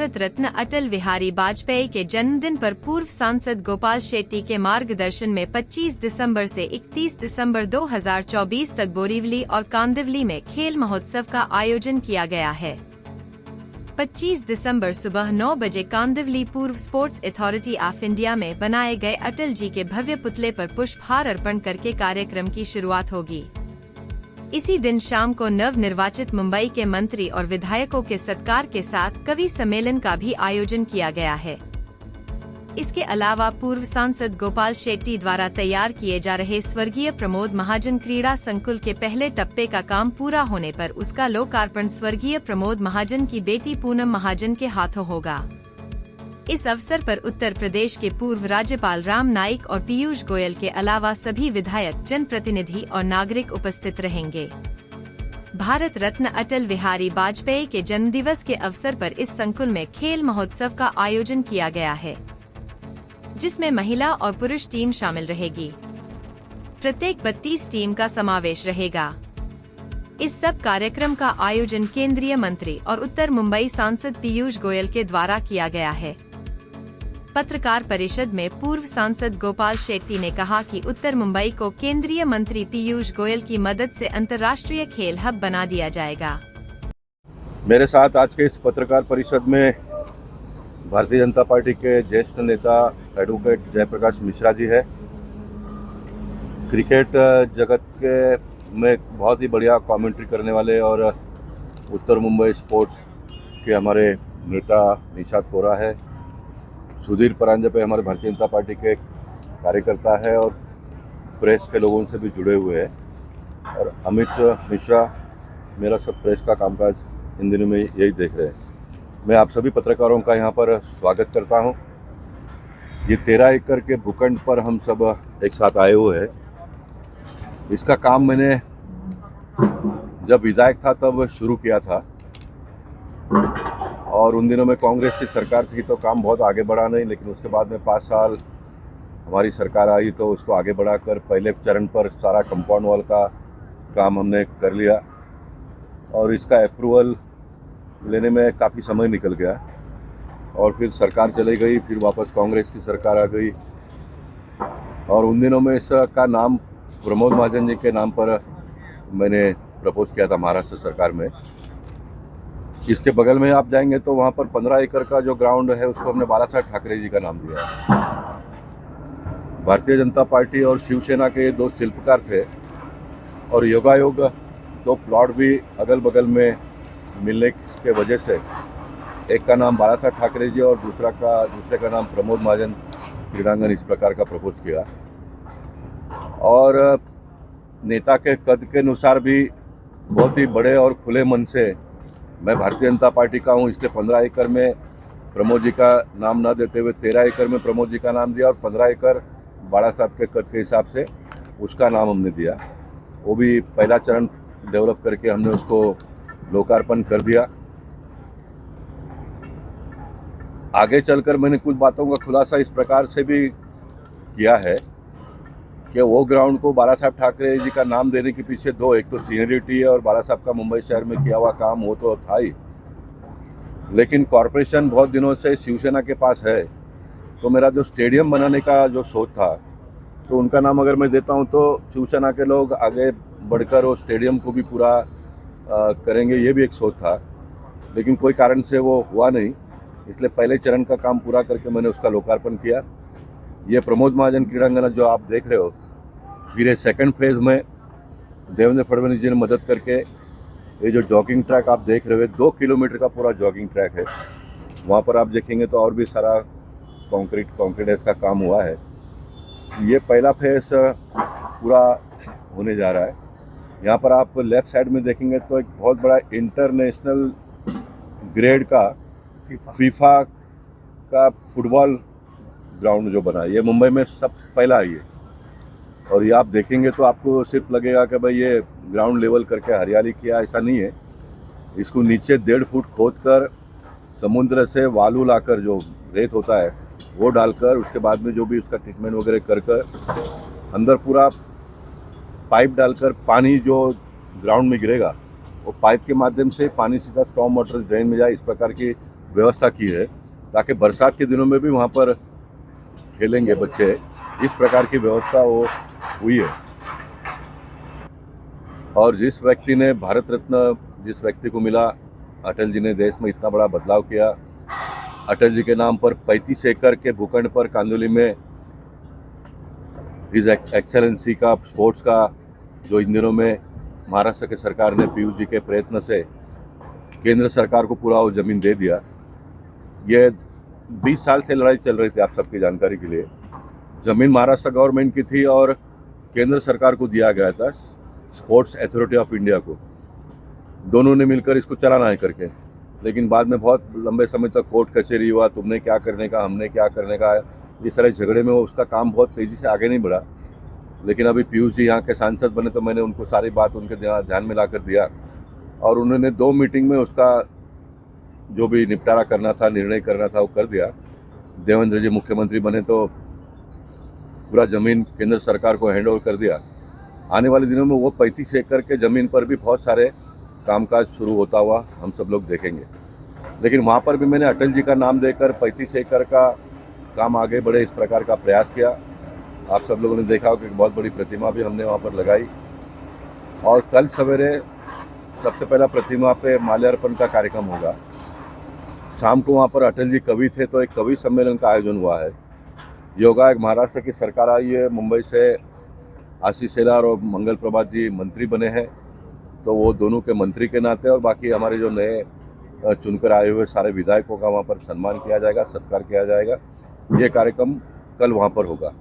भारत रत्न अटल बिहारी वाजपेयी के जन्मदिन पर पूर्व सांसद गोपाल शेट्टी के मार्गदर्शन में 25 दिसंबर से 31 दिसंबर 2024 तक बोरीवली और कांदिवली में खेल महोत्सव का आयोजन किया गया है। 25 दिसंबर सुबह 9 बजे कांदिवली पूर्व स्पोर्ट्स अथॉरिटी ऑफ इंडिया में बनाए गए अटल जी के भव्य पुतले पर पुष्पहार अर्पण करके कार्यक्रम की शुरुआत होगी। इसी दिन शाम को नव निर्वाचित मुंबई के मंत्री और विधायकों के सत्कार के साथ कवि सम्मेलन का भी आयोजन किया गया है। इसके अलावा पूर्व सांसद गोपाल शेट्टी द्वारा तैयार किए जा रहे स्वर्गीय प्रमोद महाजन क्रीड़ा संकुल के पहले टप्पे का काम पूरा होने पर उसका लोकार्पण स्वर्गीय प्रमोद महाजन की बेटी पूनम महाजन के हाथों होगा। इस अवसर पर उत्तर प्रदेश के पूर्व राज्यपाल राम नाईक और पीयूष गोयल के अलावा सभी विधायक, जनप्रतिनिधि और नागरिक उपस्थित रहेंगे। भारत रत्न अटल बिहारी वाजपेयी के जन्मदिवस के अवसर पर इस संकुल में खेल महोत्सव का आयोजन किया गया है, जिसमें महिला और पुरुष टीम शामिल रहेगी। प्रत्येक 32 टीम का समावेश रहेगा। इस सब कार्यक्रम का आयोजन केंद्रीय मंत्री और उत्तर मुंबई सांसद पीयूष गोयल के द्वारा किया गया है। पत्रकार परिषद में पूर्व सांसद गोपाल शेट्टी ने कहा कि उत्तर मुंबई को केंद्रीय मंत्री पीयूष गोयल की मदद से अंतर्राष्ट्रीय खेल हब बना दिया जाएगा। मेरे साथ आज के इस पत्रकार परिषद में भारतीय जनता पार्टी के ज्येष्ठ नेता एडवोकेट जयप्रकाश मिश्रा जी है। क्रिकेट जगत के में बहुत ही बढ़िया कमेंट्री करने वाले और उत्तर मुंबई स्पोर्ट्स के हमारे नेता निशात कोरा है। सुधीर परांजपे हमारे भारतीय जनता पार्टी के कार्यकर्ता है और प्रेस के लोगों से भी जुड़े हुए हैं। और अमित मिश्रा मेरा सब प्रेस का कामकाज इन दिनों में यही देख रहे हैं। मैं आप सभी पत्रकारों का यहाँ पर स्वागत करता हूँ। ये 13 एकड़ के भूखंड पर हम सब एक साथ आए हुए हैं। इसका काम मैंने जब विधायक था तब शुरू किया था और उन दिनों में कांग्रेस की सरकार थी तो काम बहुत आगे बढ़ा नहीं, लेकिन उसके बाद में 5 साल हमारी सरकार आई तो उसको आगे बढ़ाकर पहले चरण पर सारा कंपाउंड वॉल का काम हमने कर लिया और इसका अप्रूवल लेने में काफ़ी समय निकल गया और फिर सरकार चली गई, फिर वापस कांग्रेस की सरकार आ गई और उन दिनों में इसका नाम प्रमोद महाजन जी के नाम पर मैंने प्रपोज किया था महाराष्ट्र सरकार में। इसके बगल में आप जाएंगे तो वहाँ पर 15 एकड़ का जो ग्राउंड है उसको हमने बाला साहेब ठाकरे जी का नाम दिया है। भारतीय जनता पार्टी और शिवसेना के 2 शिल्पकार थे और योगायोग 2 प्लॉट भी अगल बगल में मिलने के वजह से एक का नाम बाला साहेब ठाकरे जी और दूसरे का नाम प्रमोद महाजन क्रीड़ांगन इस प्रकार का प्रपोज किया। और नेता के कद के अनुसार भी बहुत ही बड़े और खुले मन से मैं भारतीय जनता पार्टी का हूँ, इसलिए 15 एकड़ में प्रमोद जी का नाम न देते हुए 13 एकड़ में प्रमोद जी का नाम दिया और 15 एकड़ बाड़ा साहब के कद के हिसाब से उसका नाम हमने दिया। वो भी पहला चरण डेवलप करके हमने उसको लोकार्पण कर दिया। आगे चलकर मैंने कुछ बातों का खुलासा इस प्रकार से भी किया है कि वो ग्राउंड को बाला साहब ठाकरे जी का नाम देने के पीछे एक तो सीनियरिटी है और बाला साहब का मुंबई शहर में किया हुआ काम वो तो था ही, लेकिन कॉरपोरेशन बहुत दिनों से शिवसेना के पास है। तो मेरा जो स्टेडियम बनाने का जो सोच था तो उनका नाम अगर मैं देता हूँ तो शिवसेना के लोग आगे बढ़कर वो स्टेडियम को भी पूरा करेंगे, ये भी एक सोच था, लेकिन कोई कारण से वो हुआ नहीं। इसलिए पहले चरण का काम पूरा करके मैंने उसका लोकार्पण किया। ये प्रमोद महाजन क्रीड़ांगन जो आप देख रहे हो, फिर सेकंड फेज में देवेंद्र फडणवीस जी ने मदद करके ये जो जॉगिंग ट्रैक आप देख रहे हो 2 किलोमीटर का पूरा जॉगिंग ट्रैक है। वहाँ पर आप देखेंगे तो और भी सारा कंक्रीट का काम हुआ है। ये पहला फेज पूरा होने जा रहा है। यहाँ पर आप लेफ्ट साइड में देखेंगे तो एक बहुत बड़ा इंटरनेशनल ग्रेड का फीफा का फुटबॉल ग्राउंड जो बना है, ये मुंबई में सबसे पहला है ये। और ये आप देखेंगे तो आपको सिर्फ लगेगा कि भाई ये ग्राउंड लेवल करके हरियाली किया, ऐसा नहीं है। इसको नीचे 1.5 फुट खोद कर समुद्र से वालू लाकर जो रेत होता है वो डालकर उसके बाद में जो भी उसका ट्रीटमेंट वगैरह कर अंदर पूरा पाइप डालकर पानी जो ग्राउंड में गिरेगा वो पाइप के माध्यम से पानी सीधा स्टॉर्म वाटर ड्रेन में जाए, इस प्रकार की व्यवस्था की है ताकि बरसात के दिनों में भी वहाँ पर खेलेंगे बच्चे, इस प्रकार की व्यवस्था वो हुई है। और जिस व्यक्ति ने भारत रत्न जिस व्यक्ति को मिला, अटल जी ने देश में इतना बड़ा बदलाव किया। अटल जी के नाम पर 35 एकड़ के भूखंड पर कांदोली में हिज एक्सेलेंसी का स्पोर्ट्स का जो इन दिनों में महाराष्ट्र के सरकार ने पीयूष जी के प्रयत्न से केंद्र सरकार को पूरा वो ज़मीन दे दिया। ये 20 साल से लड़ाई चल रही थी, आप सबकी जानकारी के लिए। ज़मीन महाराष्ट्र गवर्नमेंट की थी और केंद्र सरकार को दिया गया था, स्पोर्ट्स अथॉरिटी ऑफ इंडिया को। दोनों ने मिलकर इसको चलाना है करके, लेकिन बाद में बहुत लंबे समय तक कोर्ट कचहरी हुआ, तुमने क्या करने का, हमने क्या करने का, इस सारे झगड़े में उसका काम बहुत तेज़ी से आगे नहीं बढ़ा। लेकिन अभी पीयूष जी यहाँ के सांसद बने तो मैंने उनको सारी बात उनके ध्यान में ला कर दिया और उन्होंने 2 मीटिंग में उसका जो भी निपटारा करना था, निर्णय करना था, वो कर दिया। देवेंद्र जी मुख्यमंत्री बने तो पूरा ज़मीन केंद्र सरकार को हैंड ओवर कर दिया। आने वाले दिनों में वो 35 एकड़ के ज़मीन पर भी बहुत सारे कामकाज शुरू होता हुआ हम सब लोग देखेंगे। लेकिन वहाँ पर भी मैंने अटल जी का नाम देकर 35 एकड़ का काम आगे बढ़े, इस प्रकार का प्रयास किया। आप सब लोगों ने देखा हो कि बहुत बड़ी प्रतिमा भी हमने वहाँ पर लगाई और कल सवेरे सबसे पहला प्रतिमा पे माल्यार्पण का कार्यक्रम होगा। शाम को वहाँ पर अटल जी कवि थे तो एक कवि सम्मेलन का आयोजन हुआ है। योगा एक महाराष्ट्र की सरकार आई है, मुंबई से आशीष शेलार और मंगल प्रभात जी मंत्री बने हैं, तो वो दोनों के मंत्री के नाते और बाकी हमारे जो नए चुनकर आए हुए सारे विधायकों का वहाँ पर सम्मान किया जाएगा, सत्कार किया जाएगा। ये कार्यक्रम कल वहाँ पर होगा।